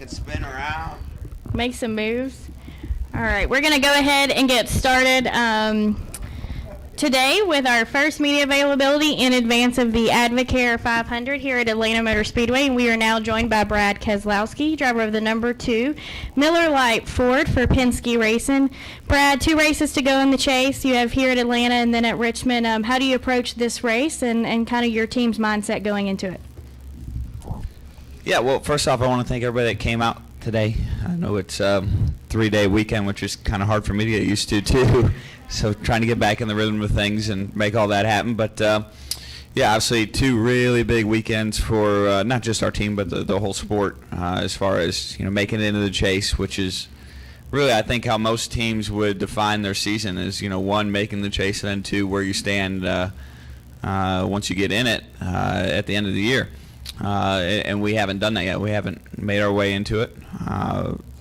can spin around. Make some moves. All right, we're going to go ahead and get started today with our first media availability in advance of the Advocare 500 here at Atlanta Motor Speedway. And we are now joined by Brad Keselowski, driver of the number 2 Miller Lite Ford for Penske Racing. Brad, 2 races to go in the chase. You have here at Atlanta and then at Richmond. How do you approach this race and kind of your team's mindset going into it? Yeah, well, first off, I want to thank everybody that came out today. I know it's a 3-day weekend, which is kind of hard for me to get used to, too. So trying to get back in the rhythm of things and make all that happen. But, yeah, obviously 2 really big weekends for not just our team, but the whole sport as far as, making it into the chase, which is really, I think, how most teams would define their season is, 1, making the chase, and then 2, where you stand once you get in it at the end of the year. And we haven't done that yet. We haven't made our way into it.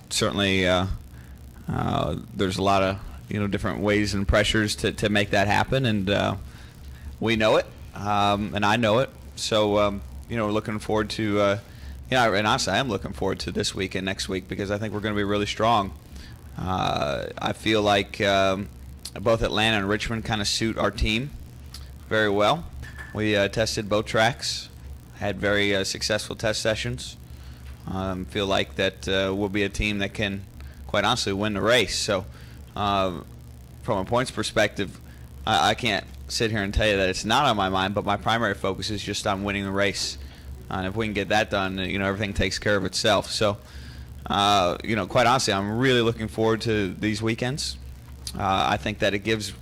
Certainly, there's a lot of different ways and pressures to make that happen, and we know it, and I know it. So we're looking forward to and honestly, I am looking forward to this week and next week because I think we're going to be really strong. I feel like both Atlanta and Richmond kind of suit our team very well. We tested both tracks. Had very successful test sessions. Feel like that we'll be a team that can, quite honestly, win the race. So, from a points perspective, I can't sit here and tell you that it's not on my mind, but my primary focus is just on winning the race. And if we can get that done, everything takes care of itself. So, quite honestly, I'm really looking forward to these weekends. I think that it gives.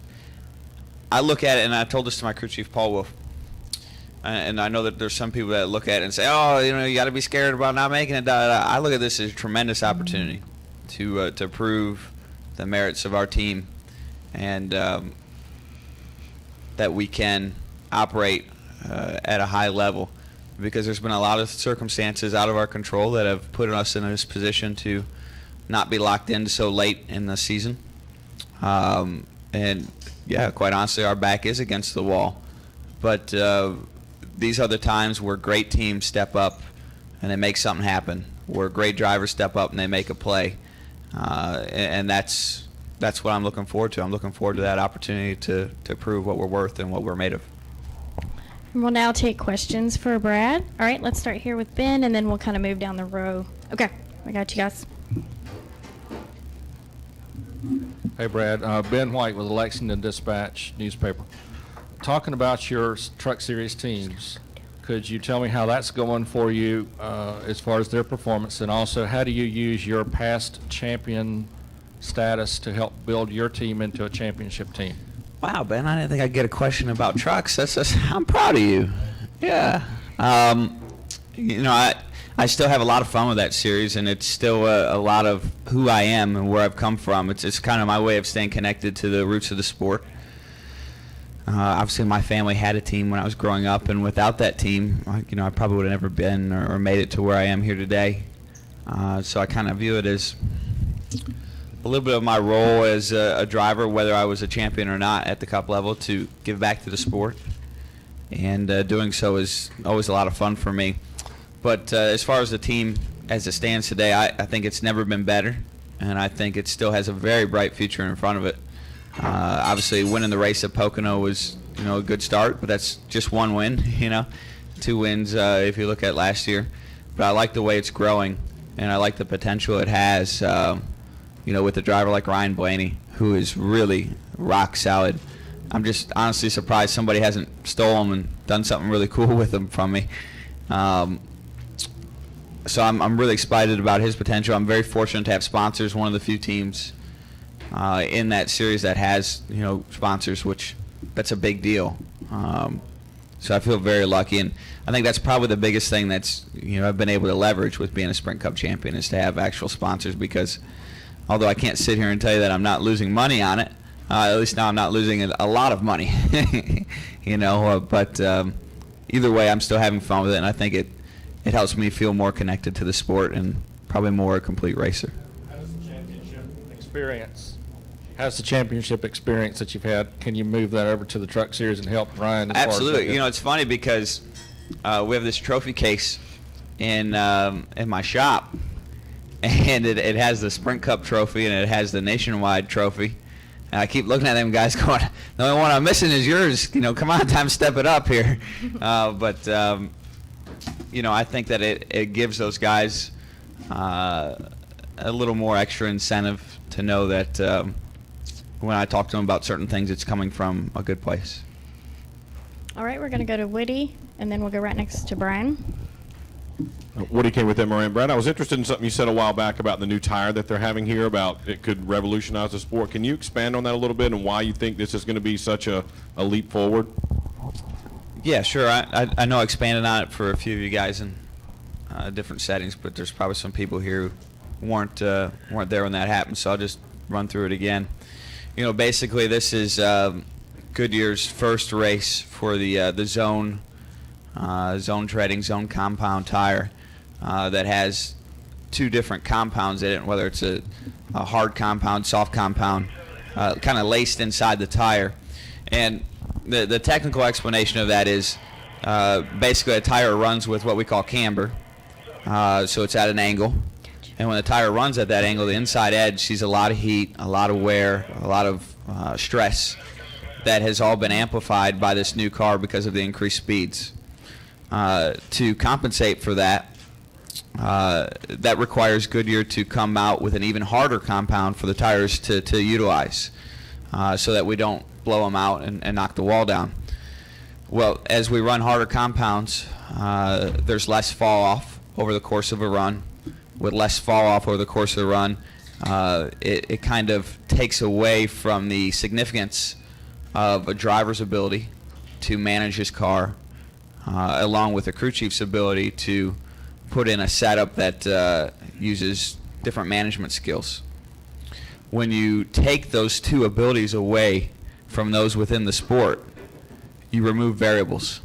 I look at it, and I told this to my crew chief, Paul Wolf. And I know that there's some people that look at it and say, oh, you got to be scared about not making it. I look at this as a tremendous opportunity to prove the merits of our team and that we can operate at a high level because there's been a lot of circumstances out of our control that have put us in this position to not be locked in so late in the season. And, yeah, quite honestly, our back is against the wall. But these are the times where great teams step up and they make something happen, where great drivers step up and they make a play. And that's what I'm looking forward to. I'm looking forward to that opportunity to prove what we're worth and what we're made of. We'll now take questions for Brad. All right, let's start here with Ben, and then we'll kind of move down the row. Okay, I got you guys. Hey, Brad. Ben White with the Lexington Dispatch newspaper. Talking about your Truck Series teams, could you tell me how that's going for you as far as their performance, and also how do you use your past champion status to help build your team into a championship team? Wow, Ben, I didn't think I'd get a question about trucks. I'm proud of you. Yeah. I still have a lot of fun with that series, and it's still a lot of who I am and where I've come from. It's kind of my way of staying connected to the roots of the sport. Obviously, my family had a team when I was growing up, and without that team, I probably would have never been or made it to where I am here today. So I kind of view it as a little bit of my role as a driver, whether I was a champion or not at the Cup level, to give back to the sport. And doing so is always a lot of fun for me. But as far as the team as it stands today, I think it's never been better, and I think it still has a very bright future in front of it. Obviously, winning the race at Pocono was, a good start, but that's just one win, 2 wins if you look at last year. But I like the way it's growing, and I like the potential it has, with a driver like Ryan Blaney, who is really rock solid. I'm just honestly surprised somebody hasn't stolen and done something really cool with him from me. So I'm really excited about his potential. I'm very fortunate to have sponsors, one of the few teams in that series that has, sponsors, which that's a big deal. So I feel very lucky, and I think that's probably the biggest thing that's, I've been able to leverage with being a Sprint Cup champion is to have actual sponsors, because although I can't sit here and tell you that I'm not losing money on it, at least now I'm not losing a lot of money, but either way, I'm still having fun with it, and I think it helps me feel more connected to the sport and probably more a complete racer. How's the championship experience that you've had? Can you move that over to the Truck Series and help Ryan? Absolutely. It's funny because we have this trophy case in my shop, and it has the Sprint Cup trophy and it has the Nationwide trophy. And I keep looking at them guys going, the only one I'm missing is yours. You know, come on, time to step it up here. But you know, I think that it gives those guys a little more extra incentive to know that when I talk to them about certain things, it's coming from a good place. All right, we're going to go to Woody, and then we'll go right next to Brian. Woody came with MRN. Brad, I was interested in something you said a while back about the new tire that they're having here, about it could revolutionize the sport. Can you expand on that a little bit and why you think this is going to be such a leap forward? Yeah, sure. I know I expanded on it for a few of you guys in different settings, but there's probably some people here who weren't there when that happened, so I'll just run through it again. You know, basically this is Goodyear's first race for the zone treading, zone compound tire that has two different compounds in it, whether it's a hard compound, soft compound, kind of laced inside the tire. And the technical explanation of that is basically a tire runs with what we call camber, so it's at an angle. And when the tire runs at that angle, the inside edge sees a lot of heat, a lot of wear, a lot of stress that has all been amplified by this new car because of the increased speeds. To compensate for that, that requires Goodyear to come out with an even harder compound for the tires to utilize, so that we don't blow them out and knock the wall down. Well, as we run harder compounds, there's less fall off over the course of a run. With less fall off over the course of the run, it kind of takes away from the significance of a driver's ability to manage his car, along with the crew chief's ability to put in a setup that uses different management skills. When you take those two abilities away from those within the sport, you remove variables.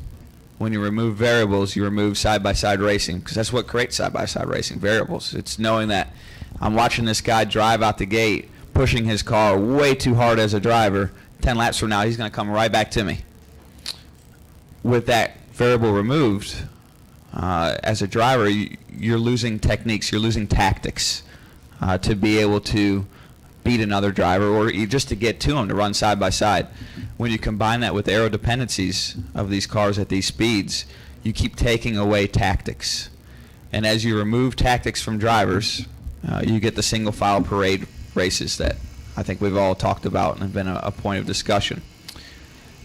When you remove variables, you remove side-by-side racing, because that's what creates side-by-side racing, variables. It's knowing that I'm watching this guy drive out the gate, pushing his car way too hard as a driver. 10 laps from now, he's going to come right back to me. With that variable removed, as a driver, you're losing techniques, you're losing tactics to be able to beat another driver, or just to get to him, to run side by side. When you combine that with aero dependencies of these cars at these speeds, you keep taking away tactics. And as you remove tactics from drivers, you get the single file parade races that I think we've all talked about and have been a point of discussion.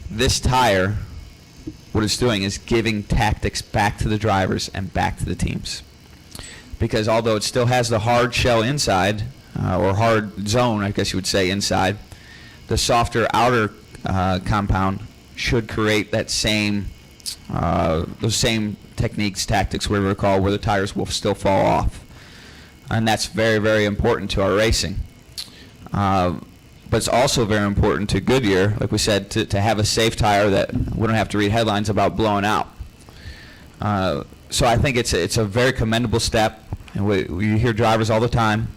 This tire, what it's doing is giving tactics back to the drivers and back to the teams. Because although it still has the hard shell inside, or hard zone, I guess you would say, inside, the softer outer compound should create that same, those same techniques, tactics, whatever you call, where the tires will still fall off. And that's very, very important to our racing. But it's also very important to Goodyear, like we said, to have a safe tire that we don't have to read headlines about blowing out. So I think it's a very commendable step, and we hear drivers all the time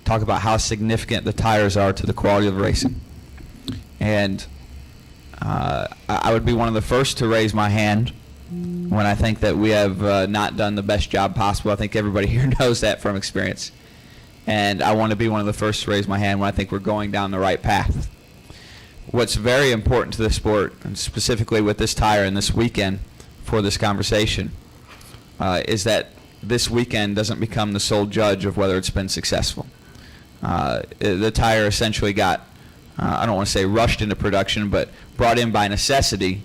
talk about how significant the tires are to the quality of racing. And I would be one of the first to raise my hand when I think that we have not done the best job possible. I think everybody here knows that from experience. And I want to be one of the first to raise my hand when I think we're going down the right path. What's very important to the sport, and specifically with this tire and this weekend for this conversation, is that this weekend doesn't become the sole judge of whether it's been successful. The tire essentially got, I don't want to say rushed into production, but brought in by necessity,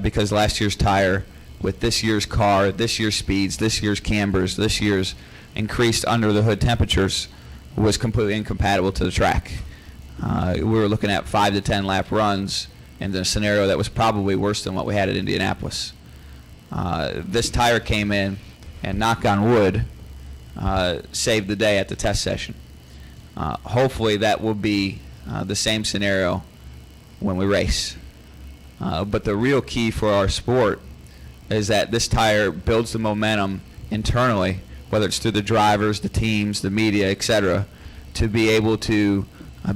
because last year's tire, with this year's car, this year's speeds, this year's cambers, this year's increased under the hood temperatures, was completely incompatible to the track. We were looking at 5 to 10 lap runs in a scenario that was probably worse than what we had at Indianapolis. This tire came in and, knock on wood, saved the day at the test session. Hopefully that will be the same scenario when we race. But the real key for our sport is that this tire builds the momentum internally, whether it's through the drivers, the teams, the media, etc., to be able to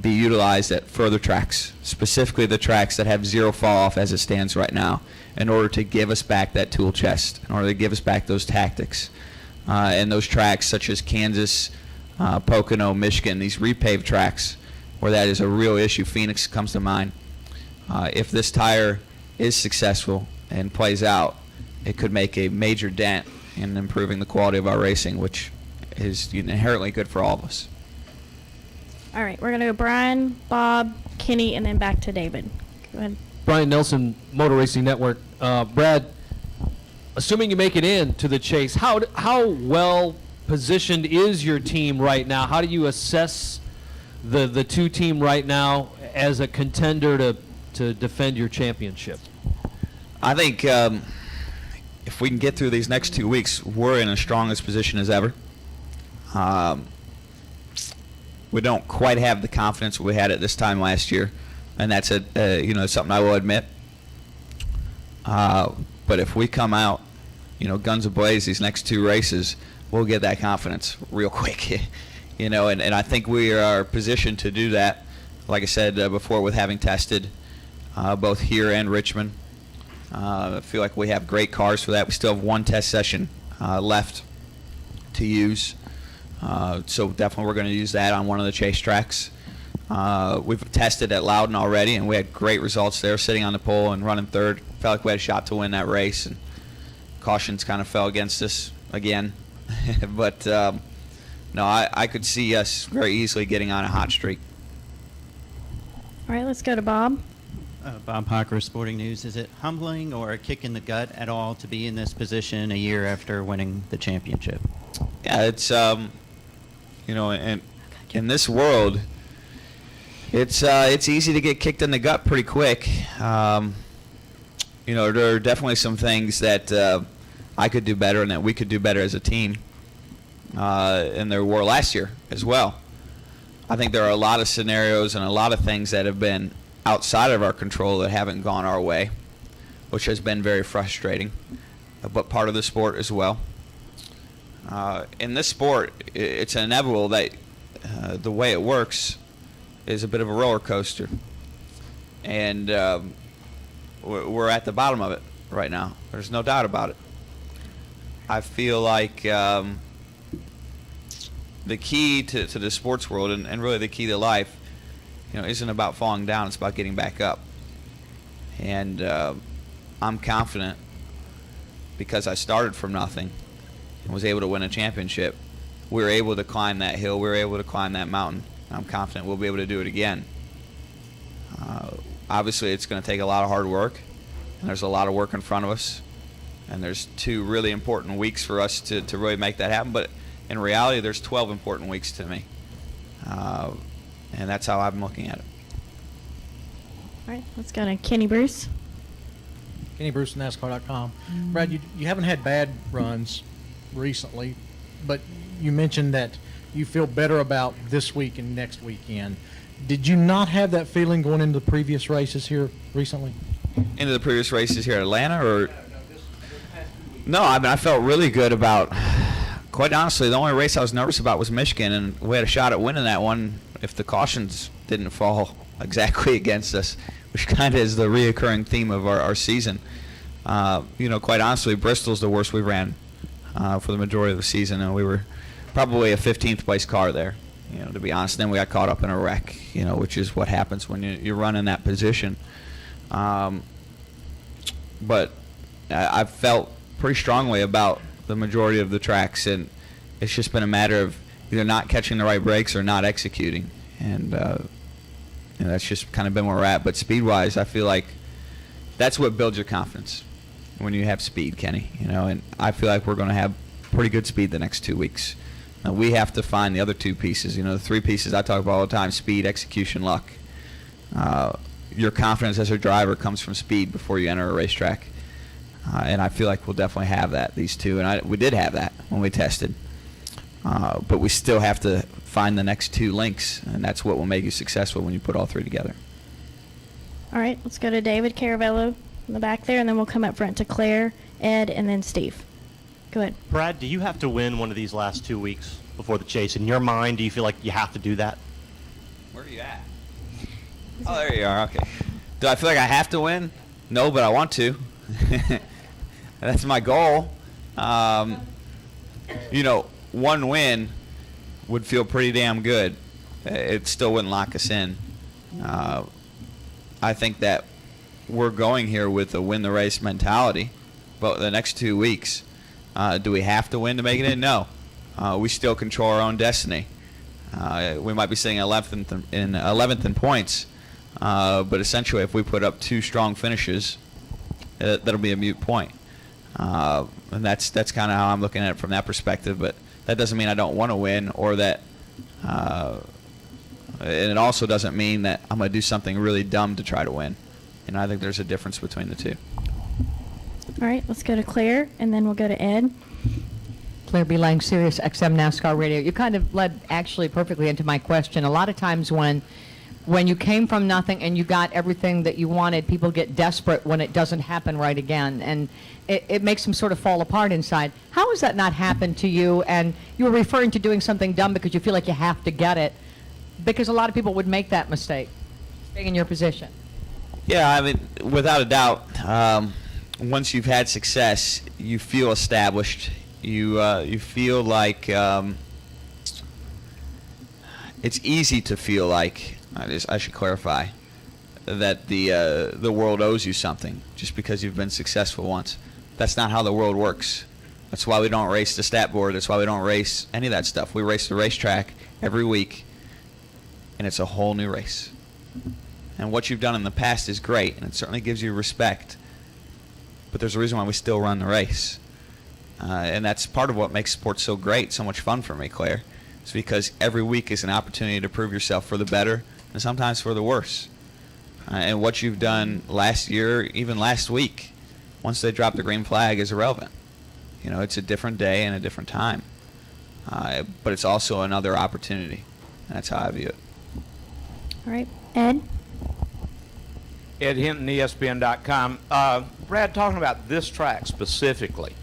be utilized at further tracks, specifically the tracks that have zero fall off as it stands right now, in order to give us back that tool chest, in order to give us back those tactics. And those tracks such as Kansas, Pocono, Michigan, these repaved tracks where that is a real issue. Phoenix comes to mind. If this tire is successful and plays out, it could make a major dent in improving the quality of our racing, which is inherently good for all of us. All right, we're going to go Brian, Bob, Kenny, and then back to David. Go ahead. Brian Nelson, Motor Racing Network. Brad, assuming you make it in to the chase, how well positioned is your team right now? How do you assess the two team right now as a contender to defend your championship? I think if we can get through these next 2 weeks, we're in the strongest position as ever. We don't quite have the confidence we had at this time last year, and that's something I will admit. But if we come out, guns ablaze these next 2 races, we'll get that confidence real quick. And I think we are positioned to do that. Like I said before, with having tested both here and Richmond, I feel like we have great cars for that. We still have 1 test session left to use. So definitely we're going to use that on one of the chase tracks. We've tested at Loudon already, and we had great results there, sitting on the pole and running third. Felt like we had a shot to win that race, and cautions kind of fell against us again. But no, I could see us very easily getting on a hot streak. All right, let's go to Bob. Bob Hocker, Sporting News. Is it humbling or a kick in the gut at all to be in this position a year after winning the championship? Yeah, it's and in this world, it's easy to get kicked in the gut pretty quick. There are definitely some things that I could do better and that we could do better as a team, and there were last year as well. I think there are a lot of scenarios and a lot of things that have been outside of our control that haven't gone our way, which has been very frustrating, but part of the sport as well. In this sport, it's inevitable that the way it works is a bit of a roller coaster, and we're at the bottom of it right now. There's no doubt about it. I feel like the key to the sports world, and really the key to life, isn't about falling down. It's about getting back up. And I'm confident, because I started from nothing and was able to win a championship. We were able to climb that hill. We were able to climb that mountain. I'm confident we'll be able to do it again. Obviously, it's going to take a lot of hard work, and there's a lot of work in front of us. And there's 2 really important weeks for us to really make that happen. But in reality, there's 12 important weeks to me. And that's how I'm looking at it. All right, let's go to Kenny Bruce. Kenny Bruce, NASCAR.com. Brad, you haven't had bad runs recently, but you mentioned that you feel better about this week and next weekend. Did you not have that feeling going into the previous races here recently? Into the previous races here at Atlanta, or? No, I felt really good about, quite honestly, the only race I was nervous about was Michigan, and we had a shot at winning that one if the cautions didn't fall exactly against us, which kind of is the reoccurring theme of our season. Quite honestly, Bristol's the worst we ran for the majority of the season, and we were probably a 15th place car there, to be honest. Then we got caught up in a wreck, which is what happens when you run in that position. But I felt pretty strongly about the majority of the tracks, and it's just been a matter of either not catching the right brakes or not executing, and that's just kind of been where we're at. But speed-wise, I feel like that's what builds your confidence when you have speed, Kenny. And I feel like we're going to have pretty good speed the next 2 weeks. Now, we have to find the other 2 pieces. The 3 pieces I talk about all the time: speed, execution, luck. Your confidence as a driver comes from speed before you enter a racetrack. And I feel like we'll definitely have that, these 2. And we did have that when we tested. But we still have to find the next 2 links, and that's what will make you successful when you put all 3 together. All right, let's go to David Caravello in the back there, and then we'll come up front to Claire, Ed, and then Steve. Go ahead. Brad, do you have to win one of these last 2 weeks before the chase? In your mind, do you feel like you have to do that? Where are you at? Oh, there you are. Okay. Do I feel like I have to win? No, but I want to. That's my goal. One win would feel pretty damn good. It still wouldn't lock us in. I think that we're going here with a win the race mentality. But the next 2 weeks, do we have to win to make it in? No. We still control our own destiny. We might be sitting 11th in points, but essentially if we put up 2 strong finishes, that'll be a moot point. And that's kind of how I'm looking at it from that perspective. But that doesn't mean I don't want to win, or that, and it also doesn't mean that I'm going to do something really dumb to try to win. And I think there's a difference between the two. All right, let's go to Claire, and then we'll go to Ed. Claire B. Lang, Sirius XM NASCAR Radio. You kind of led actually perfectly into my question. A lot of times when you came from nothing and you got everything that you wanted, people get desperate when it doesn't happen right again, and it makes them sort of fall apart inside. How has that not happened to you? And you were referring to doing something dumb because you feel like you have to get it, because a lot of people would make that mistake, staying in your position. Yeah, I mean, without a doubt, once you've had success, you feel established. You feel like it's easy to feel like, I should clarify, that the world owes you something just because you've been successful once. That's not how the world works. That's why we don't race the stat board. That's why we don't race any of that stuff. We race the racetrack every week, and it's a whole new race. And what you've done in the past is great, and it certainly gives you respect. But there's a reason why we still run the race. And that's part of what makes sports so great, so much fun for me, Claire. It's because every week is an opportunity to prove yourself for the better and sometimes for the worse. And what you've done last year, even last week, once they drop the green flag, is irrelevant. You know, it's a different day and a different time. But it's also another opportunity. And that's how I view it. All right, Ed. Ed Hinton, ESPN.com. Brad, talking about this track specifically,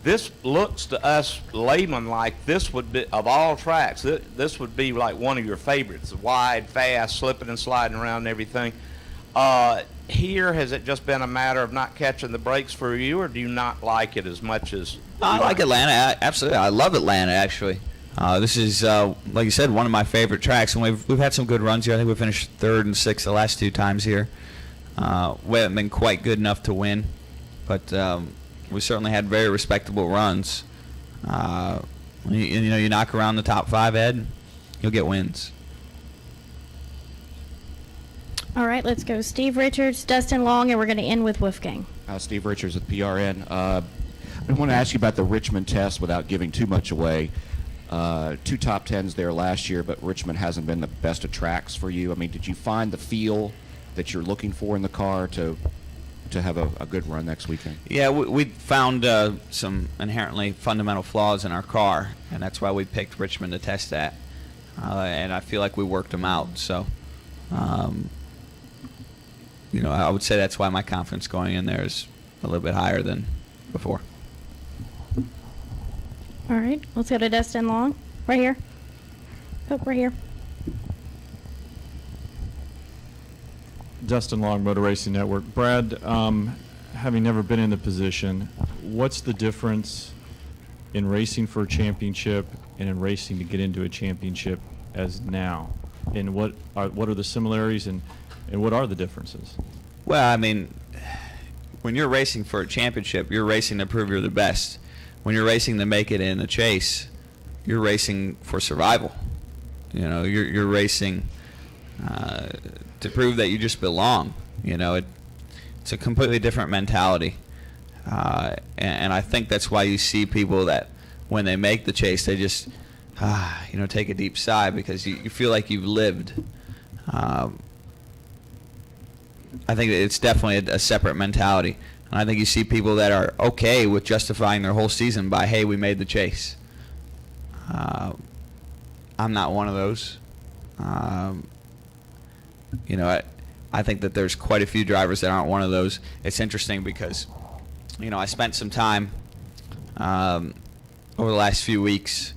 this looks to us laymen like this would be, of all tracks, this would be like one of your favorites, wide, fast, slipping and sliding around and everything. Here, has it just been a matter of not catching the brakes for you, or do you not like it as much as... I like Atlanta, absolutely. I love Atlanta, actually. This is, like you said, one of my favorite tracks, and we've had some good runs here. I think we finished 3rd and 6th the last 2 times here. We haven't been quite good enough to win, but we certainly had very respectable runs. You knock around the top 5, Ed, you'll get wins. All right, let's go. Steve Richards, Dustin Long, and we're going to end with Wolfgang. Steve Richards with PRN. I want to ask you about the Richmond test without giving too much away. 2 top 10s there last year, but Richmond hasn't been the best of tracks for you. I mean, did you find the feel that you're looking for in the car to have a good run next weekend? Yeah, we found some inherently fundamental flaws in our car, and that's why we picked Richmond to test that. And I feel like we worked them out. So, I would say that's why my confidence going in there is a little bit higher than before. All right, let's go to Dustin Long. Right here. Oh, right here. Dustin Long, Motor Racing Network. Brad, having never been in the position, what's the difference in racing for a championship and in racing to get into a championship as now? And what are the similarities and what are the differences? Well, I mean, when you're racing for a championship, you're racing to prove you're the best. When you're racing to make it in a chase, you're racing for survival. You're racing to prove that you just belong. It's a completely different mentality. And I think that's why you see people that when they make the chase, they just, take a deep sigh because you feel like you've lived. I think it's definitely a separate mentality. And I think you see people that are okay with justifying their whole season by, hey, we made the chase. I'm not one of those. I think that there's quite a few drivers that aren't one of those. It's interesting because, I spent some time over the last few weeks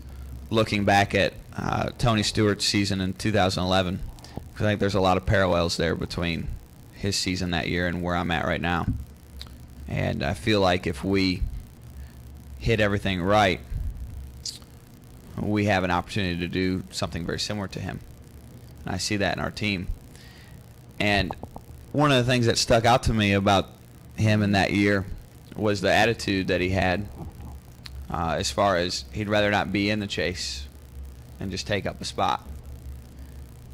looking back at Tony Stewart's season in 2011. I think there's a lot of parallels there between his season that year and where I'm at right now. And I feel like if we hit everything right, we have an opportunity to do something very similar to him. And I see that in our team. And one of the things that stuck out to me about him in that year was the attitude that he had, as far as he'd rather not be in the chase and just take up a spot.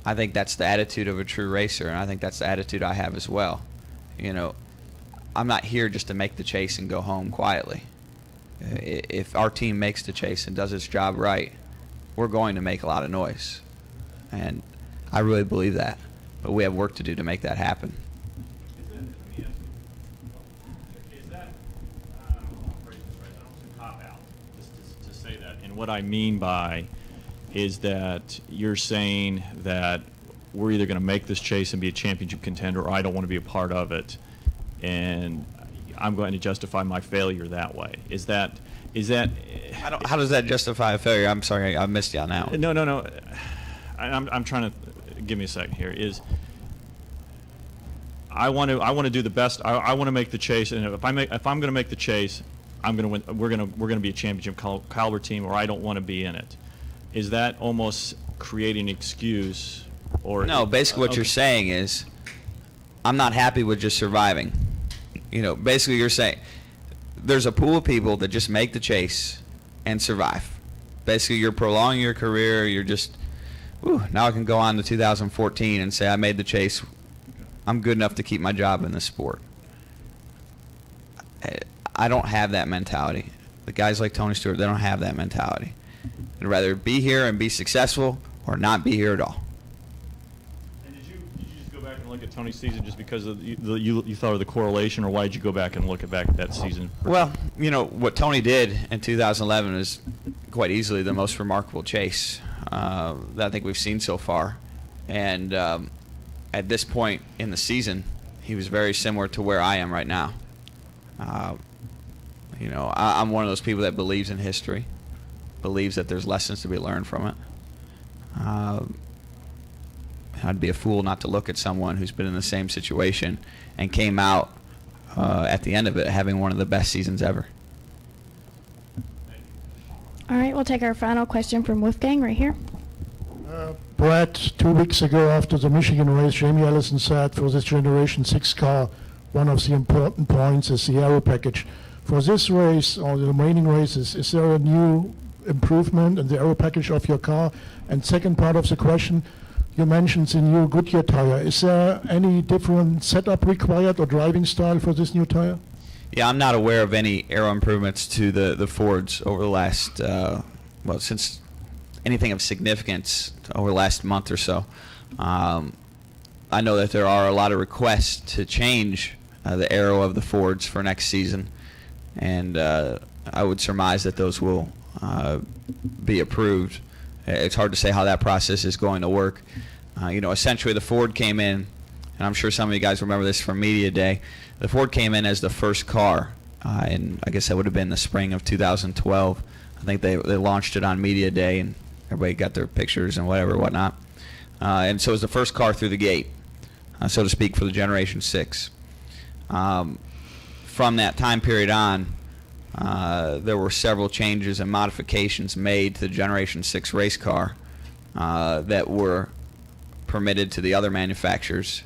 I think that's the attitude of a true racer, and I think that's the attitude I have as well. You know, I'm not here just to make the chase and go home quietly. If our team makes the chase and does its job right, we're going to make a lot of noise. And I really believe that. But we have work to do to make that happen. Is that, cop-out, just to say that. And what I mean by is that you're saying that we're either going to make this chase and be a championship contender, or I don't want to be a part of it, and I'm going to justify my failure that way. Is that? How does that justify a failure? I'm sorry, I missed you on that one. No. I'm trying to give me a second here. I want to do the best. I want to make the chase, and if I'm going to make the chase, I'm going to win. We're going to be a championship caliber team, or I don't want to be in it. Is that almost creating an excuse? Or no, basically what you're saying is, I'm not happy with just surviving. You know, basically you're saying there's a pool of people that just make the chase and survive. Basically, you're prolonging your career. You're just, now I can go on to 2014 and say I made the chase. I'm good enough to keep my job in this sport. I don't have that mentality. The guys like Tony Stewart, they don't have that mentality. They'd rather be here and be successful or not be here at all. And did you just go back and look at Tony's season just because of you thought of the correlation, or why did you go back and look back at that season? Well, you know, what Tony did in 2011 is quite easily the most remarkable chase that I think we've seen so far. And at this point in the season, he was very similar to where I am right now. You know, I'm one of those people that believes in history, believes that there's lessons to be learned from it. I'd be a fool not to look at someone who's been in the same situation and came out at the end of it having one of the best seasons ever. All right, we'll take our final question from Wolfgang right here. Brad, 2 weeks ago after the Michigan race, Jamie Ellison said for this Generation 6 car, one of the important points is the aero package. For this race or the remaining races, is there a new improvement in the aero package of your car? And second part of the question, you mentioned the new Goodyear tire. Is there any different setup required or driving style for this new tire? Yeah, I'm not aware of any aero improvements to the Fords over the last, since anything of significance over the last month or so. I know that there are a lot of requests to change the aero of the Fords for next season, and I would surmise that those will be approved. It's hard to say how that process is going to work. You know, essentially the Ford came in, and I'm sure some of you guys remember this from Media Day. The Ford came in as the first car, and I guess that would have been the spring of 2012. I think they launched it on Media Day, and everybody got their pictures and whatnot. And so it was the first car through the gate, so to speak, for the Generation 6. From that time period on, there were several changes and modifications made to the Generation 6 race car that were permitted to the other manufacturers,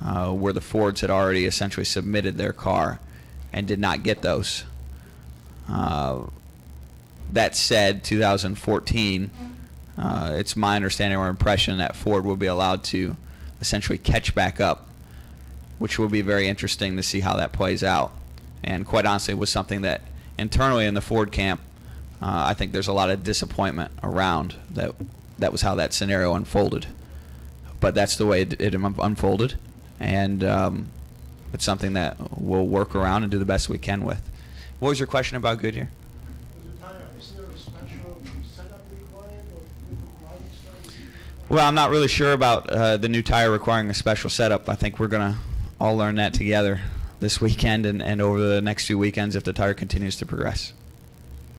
where the Fords had already essentially submitted their car and did not get those. That said, 2014, it's my understanding or impression that Ford will be allowed to essentially catch back up, which will be very interesting to see how that plays out. And quite honestly, it was something that internally in the Ford camp, I think there's a lot of disappointment around that was how that scenario unfolded. But that's the way it unfolded, and it's something that we'll work around and do the best we can with. What was your question about Goodyear? Well, I'm not really sure about the new tire requiring a special setup. I think we're going to all learn that together this weekend and over the next few weekends if the tire continues to progress.